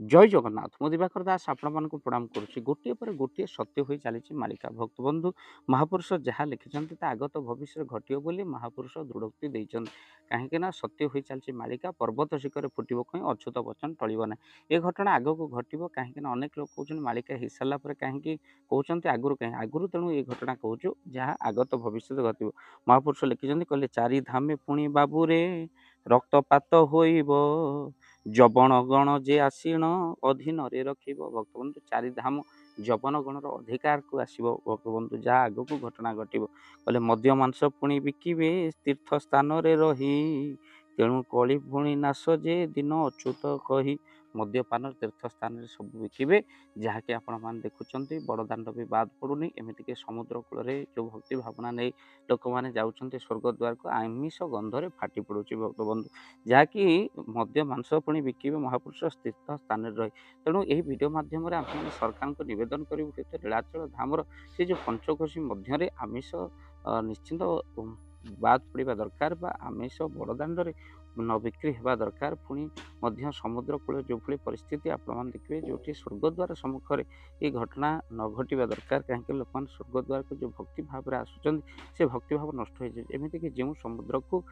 जय जगन्नाथ मु दिवाकर दास आपण मानक प्रणाम करुच्ची गोटे पर गोटे सत्य हो चली मालिका भक्त बंधु महापुरुष जहाँ लिखिं आगत भविष्य घटो बोली महापुरुष दृढ़ोक्ति देते कहीं सत्य हो चली मालिका पर्वत शिखर फुटब कहीं अछूत वचन टलो ना ये घटना आग को घटो कहीं अनेक लोग कहते मालिका हो सारा पर कहीं कहते आगुरी कहीं आगुरी तेणु ये घटना कहूँ जहाँ आगत भविष्य घटो महापुरुष लिखिं कहले चारि धामे पुणी बाबूरे रक्तपात होइब जबन गण जे आसीण अधीन रखिब भक्तबंधु चारिधाम जबन गणर अधिकार को आसब भक्तबंधु जहाँ आग को घटना घटो कहले मद्य मांस पुणी बिकिबे तीर्थ स्थान रही तेणु कली पुणी नाश जे दिन अच्युत कही मद्यपान तीर्थ स्थान सब बिकिबे जहाँकि आपण मैंने देखुं बड़दाण्ड भी बाद पड़ूनी एमतीक समुद्र कूल जो भक्ति भावना नहीं लोक मैंने जाऊँच स्वर्ग द्वार को आमिष गंधरे फाटी पड़ुची भक्तबंधु जहाँकि मद्य मांस पुणी बिकिबे महापुरुष तीर्थ स्थान रही तेणु यही भिडियो मध्यम आम सरकार को नवेदन करूँ नीलाचल धामर से जो पंचकोशी मध्य आमिष निश्चिंत बाद पड़ा दरकार बा आमिष बड़दाण्ड न बिक्री होगा दरकार पुणी समुद्र कूल जो भाई परिस्थिति आपण देखिए जो स्वर्गद्वार सम्मुखें ये घटना न घटवा दरकार कहीं लोक मैंने स्वर्गद्वार को जो भक्ति भाव आसुँच से भक्ति भाव नष्ट हो जाए एमतीक जो समुद्र को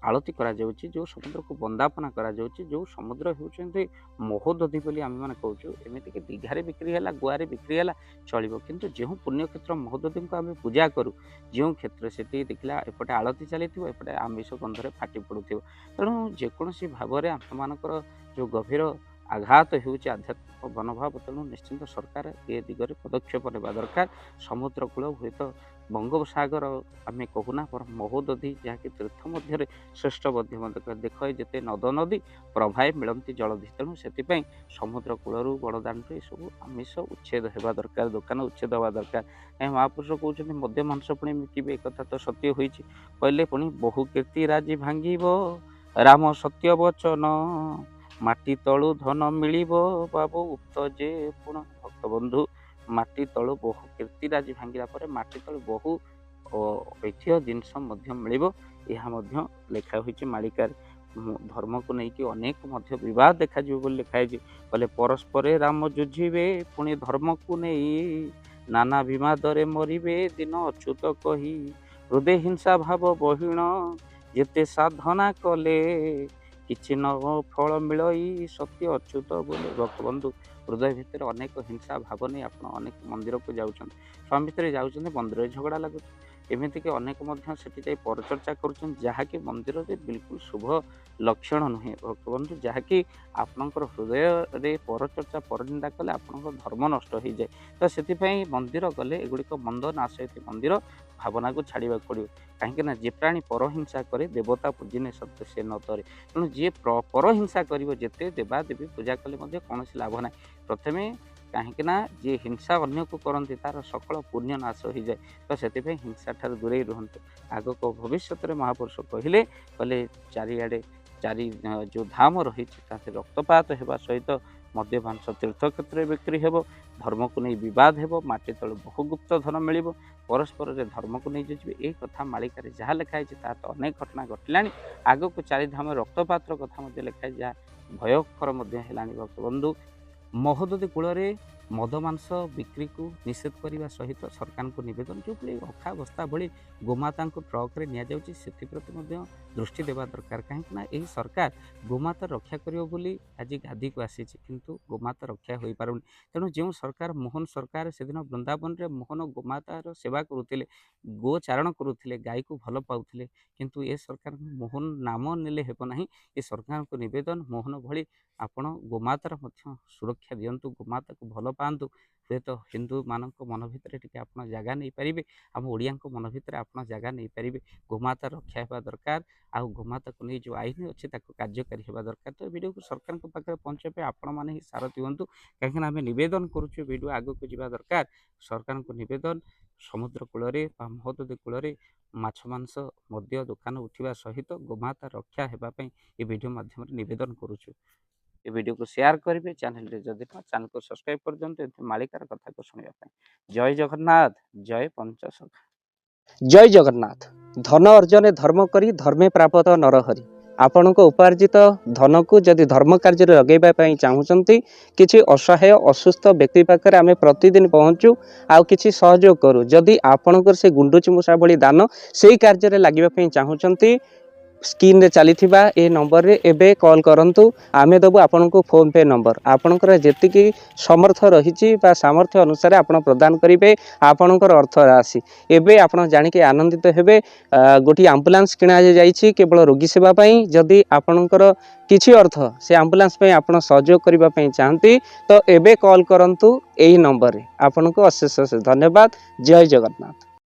आलती करा जाउची जो समुद्र को बंदापना करा जाउची जो समुद्र होउछन्ते महोदधि बोली आम मैंने कहूँ एमती कि दीघारे बिक्री है गुआरे बिक्री है चलो किंतु जो पुण्य क्षेत्र महोदधि को आम पूजा करूँ जो क्षेत्र से देखला एपटे आलती चली एपटे आमिष गंधरे फाटी पड़ू तेणु जेकोसी भाव में आमर जो गभीर आघात होउची आध्यात्मिक मनोभाव तेणु निश्चिंत सरकार ए दिगरे पदक्षेप नेबा दरकार समुद्र कूल हुए तो बंगोपसागर आम कहूना पर महोदधि जहाँकि तीर्थ मध्य श्रेष्ठ मध्य देख जिते नद नदी प्रभाए मिलती जलधि तेणु से समुद्र कूल बड़दाण्ड सब आमिष उच्छेद होगा दरकार दुकान उच्छेद होगा दरकार कहीं महापुरुष कहते मद्य मांस पुणी बिकिबे एक कथा तो सत्य हो कहले पुणी बहु कीर्ति राजी भांगिब राम सत्य वचन माटी तलु धन मिलिब बाबू उक्त जे पुण भक्त बंधु माटी तलु बहु कीर्तिराजी भांगिला पर माटी तलु बहु ऐतिह्य जिनस मिल यह लिखा होती मालिकार धर्म को लेकिन अनेक बद देखा लिखाई कहले परस्पर राम जुझिबे पुणी धर्म को नहीं नाना विवादरे मरिबे दिन अच्युत कही हृदय हिंसा भाव बहिण जेते साधना कले किछि न फल मिलई सत्य अच्युत बोले भक्तबंधु हृदय भितर अनेक हिंसा भाव नहीं आप अनेक मंदिर को जाऊँ स्वामी भितर जाऊँ मंदिर झगड़ा लगुच एमतीक अनेक से परचर्चा कर जहाँकि मंदिर में बिल्कुल शुभ लक्षण नुहे भक्तबंधु जहाँकि आपणकर हृदय रे परचर्चा परनिंदा कले आप धर्म नष्ट हो जाए तो से मंदिर गले एगुड़िक मंद नाश मंदिर भावना को छाड़ा पड़ो कहीं जे प्राणी परहिंसा करे देवता पूजिने सत्य से न तरे तेणु जी परहिंसा करते देवादेवी पूजा कले कौन लाभ ना प्रथमे कहीं जी हिंसा अन्य को करती तार सकल पुण्य नाश हो जाए तो से हिंसा ठार दूरे रुहतु आग को भविष्य महापुरुष कहले कहले चारिआडे चारि जो धाम रही रक्तपात होगा सहित मद्यपांस तीर्थ क्षेत्र बिक्री हेब धर्म को नहीं बद हेब माटी तल बहुगुप्त धन मिल परस्पर धर्म को नहीं जाए ये कथा मालिकार जहाँ लिखाई ता तो अनेक घटना घटला आग को चारिधाम रक्तपातर कथा लिखाई जहाँ भयकर भक्तबंधु महोदधि कूल मद मांस बिक्री को निषेध करने सहित सरकार को नवेदन जो अखा बस्ता भली गोमाता को ट्रक रे नि जाउची सेति प्रति दृष्टि देवा दरकार कहीं यही सरकार गोमाता रक्षा करियो बोली आज गादी को आसी किंतु गोमाता रक्षा हो पारुनी तेणु जो सरकार मोहन सरकार से दिन वृंदावन रे मोहन गोमातार सेवा करुले गोचारण करुले गाई को भल पाउले किंतु ये सरकार मोहन नाम नेले हेब नाही ये सरकार को नवेदन मोहन भली आपण गोमातार सुरक्षा दिंतु गोमाता को भल पातु हे तो हिंदू मान मन भितर टी आप जगह नहीं पारे आम ओडिया मन भितर आप जगह नहीं पारे गोमाता रक्षा होगा दरकार आ गोमाता को नहीं जो आईन अच्छे कार्यकारी होगा दरकार तो वीडियो को सरकार पाखे पहुँचे आपण मैंने ही सारथी हूँ कहीं आम नवेदन करुच्छे वीडियो आगे को जावा दरकार सरकार को नवेदन समुद्र कूल महोदधि कूल माछ मांस मद्य दुकान उठा सहित गोमाता रक्षा होगापी ये वीडियो माध्यम नवेदन करुच्छे। ए वीडियो को शेयर करेंगे चैनल जदि चैनल को सब्सक्राइब कर दिखाते मालिकार कथा को शुणा। जय जगन्नाथ जय पंचसखा। जय जगन्नाथ। धन अर्जन धर्म करी धर्मे प्राप्त नरहरि। आपण को उपार्जित धन को जदि धर्म कार्य लगे चाहूँगी किसी असहाय असुस्थ व्यक्ति पाखे आम प्रतिदिन पहुँचू आउ किसी सहयोग करूँ। जदि आपणकर से गुंडुची मूषा भली दान से कार्य लगे चाहूँगी स्क्रीन रे चली ए नंबर रे एबे कॉल करंतु आमे दबु आपन को फोन पे नंबर आपनकर जेतिकी समर्थ रही सामर्थ्य अनुसार आपण प्रदान करेंगे आपणकर अर्थ राशि एबे आपण जानिके आनंदित हेबे। गोटी एम्बुलेंस किणा जाइछि केवल रोगी सेवा पई जदि आपणकर किछि अर्थ से एम्बुलेंस पई आपण सहयोग करिबा पई चाहंती तो एबे कॉल करंतु एही नंबर रे। आपन को अशेष धन्यवाद। जय जगन्नाथ।